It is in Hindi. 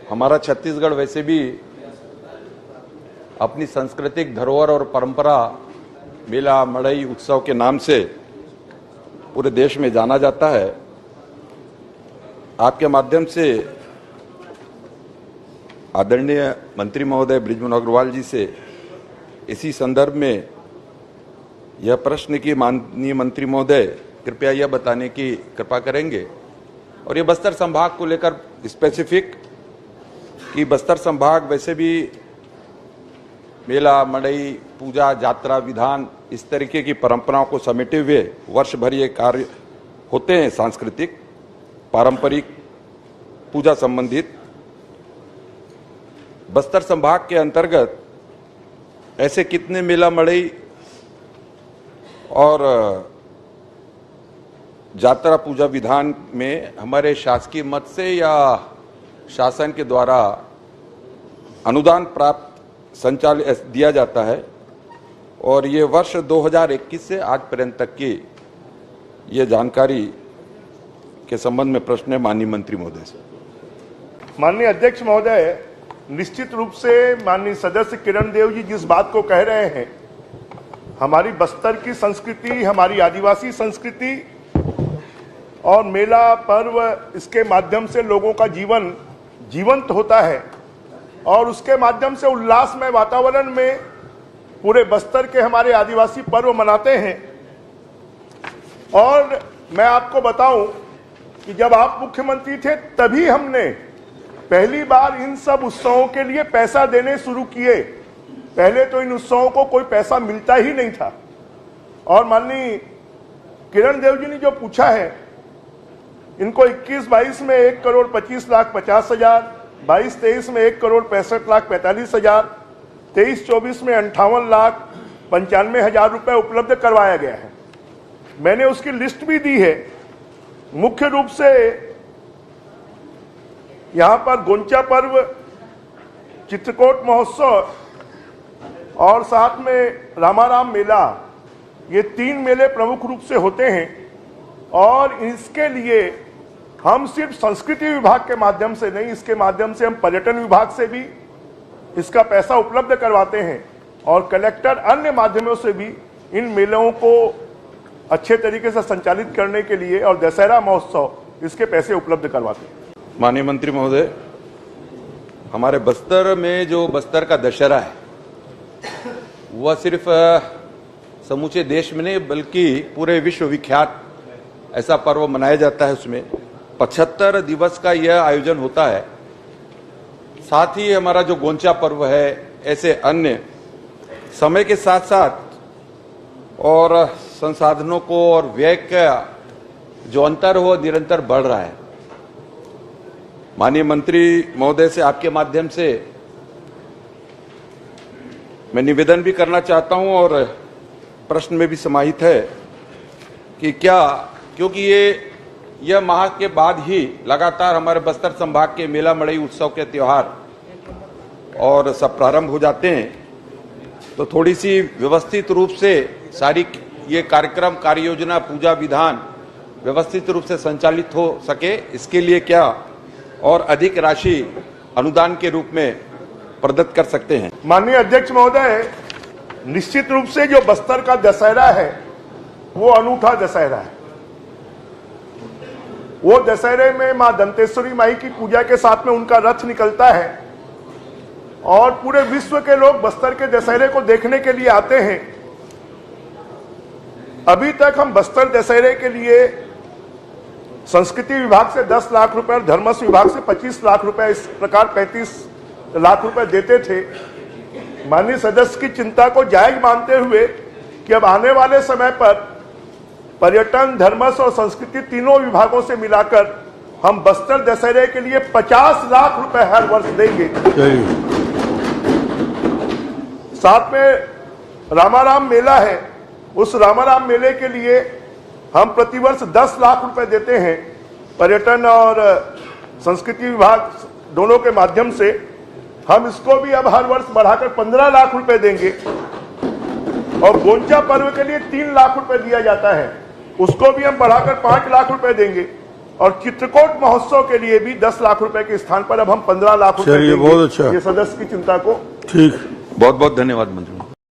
हमारा छत्तीसगढ़ वैसे भी अपनी सांस्कृतिक धरोहर और परंपरा मेला मड़ई उत्सव के नाम से पूरे देश में जाना जाता है। आपके माध्यम से आदरणीय मंत्री महोदय बृजमोहन अग्रवाल जी से इसी संदर्भ में यह प्रश्न कि माननीय मंत्री महोदय कृपया यह बताने की कृपा करेंगे और ये बस्तर संभाग को लेकर स्पेसिफिक कि बस्तर संभाग वैसे भी मेला मड़ई पूजा यात्रा विधान इस तरीके की परंपराओं को समेटे हुए वर्ष भर ये कार्य होते हैं, सांस्कृतिक पारंपरिक पूजा संबंधित। बस्तर संभाग के अंतर्गत ऐसे कितने मेला मड़ई और यात्रा पूजा विधान में हमारे शासकीय मद से या शासन के द्वारा अनुदान प्राप्त संचालित दिया जाता है और ये वर्ष 2021 से आज पर्यंत तक की ये जानकारी के संबंध में प्रश्न है माननीय मंत्री महोदय से। माननीय अध्यक्ष महोदय, निश्चित रूप से माननीय सदस्य किरण देव जी जिस बात को कह रहे हैं, हमारी बस्तर की संस्कृति, हमारी आदिवासी संस्कृति और मेला पर्व, इसके माध्यम से लोगों का जीवन जीवंत होता है और उसके माध्यम से उल्लासमय वातावरण में पूरे बस्तर के हमारे आदिवासी पर्व मनाते हैं। और मैं आपको बताऊं कि जब आप मुख्यमंत्री थे तभी हमने पहली बार इन सब उत्सवों के लिए पैसा देने शुरू किए। पहले तो इन उत्सवों को कोई पैसा मिलता ही नहीं था। और माननीय किरण देव जी ने जो पूछा है, इनको 21-22 में 1,25,50,000, 22-23 में 1,65,45,000, 23-24 में 58,95,000 रुपए उपलब्ध करवाया गया है। मैंने उसकी लिस्ट भी दी है। मुख्य रूप से यहां पर गोंचा पर्व, चित्रकोट महोत्सव और साथ में रामाराम मेला, ये 3 मेले प्रमुख रूप से होते हैं और इसके लिए हम सिर्फ संस्कृति विभाग के माध्यम से नहीं, इसके माध्यम से हम पर्यटन विभाग से भी इसका पैसा उपलब्ध करवाते हैं और कलेक्टर अन्य माध्यमों से भी इन मेलों को अच्छे तरीके से संचालित करने के लिए और दशहरा महोत्सव इसके पैसे उपलब्ध करवाते हैं। माननीय मंत्री महोदय, हमारे बस्तर में जो बस्तर का दशहरा है वह सिर्फ समूचे देश में नहीं बल्कि पूरे विश्व विख्यात ऐसा पर्व मनाया जाता है। उसमें 75 दिवस का यह आयोजन होता है। साथ ही हमारा जो गोंचा पर्व है, ऐसे अन्य समय के साथ साथ और संसाधनों को और व्यय का जो अंतर हो निरंतर बढ़ रहा है। माननीय मंत्री महोदय से आपके माध्यम से मैं निवेदन भी करना चाहता हूं और प्रश्न में भी समाहित है कि क्योंकि यह माह के बाद ही लगातार हमारे बस्तर संभाग के मेला मड़ई उत्सव के त्योहार और सब प्रारंभ हो जाते हैं, तो थोड़ी सी व्यवस्थित रूप से सारी ये कार्यक्रम कार्य योजना पूजा विधान व्यवस्थित रूप से संचालित हो सके, इसके लिए क्या और अधिक राशि अनुदान के रूप में प्रदत्त कर सकते हैं? माननीय अध्यक्ष महोदय, निश्चित रूप से जो बस्तर का दशहरा है वो अनूठा दशहरा है। वो दशहरे में मां दंतेश्वरी माई की पूजा के साथ में उनका रथ निकलता है और पूरे विश्व के लोग बस्तर के दशहरे को देखने के लिए आते हैं। अभी तक हम बस्तर दशहरे के लिए संस्कृति विभाग से 10 लाख रुपए और धर्मस्व विभाग से 25 लाख रुपए, इस प्रकार 35 लाख रुपए देते थे। माननीय सदस्य की चिंता को जायज मानते हुए कि अब आने वाले समय पर पर्यटन, धर्मस्व और संस्कृति तीनों विभागों से मिलाकर हम बस्तर दशहरे के लिए 50 लाख रुपए हर वर्ष देंगे। साथ में रामाराम मेला है, उस रामाराम मेले के लिए हम प्रतिवर्ष 10 लाख रुपए देते हैं। पर्यटन और संस्कृति विभाग दोनों के माध्यम से हम इसको भी अब हर वर्ष बढ़ाकर 15 लाख रुपए देंगे और गोंचा पर्व के लिए 3 लाख रुपए दिया जाता है, उसको भी हम बढ़ाकर 5 लाख रुपए देंगे। और चित्रकूट महोत्सव के लिए भी 10 लाख रुपए के स्थान पर अब हम 15 लाख रुपए चलिए, देंगे। बहुत अच्छा। ये सदस्य की चिंता को ठीक। बहुत बहुत धन्यवाद मंत्री।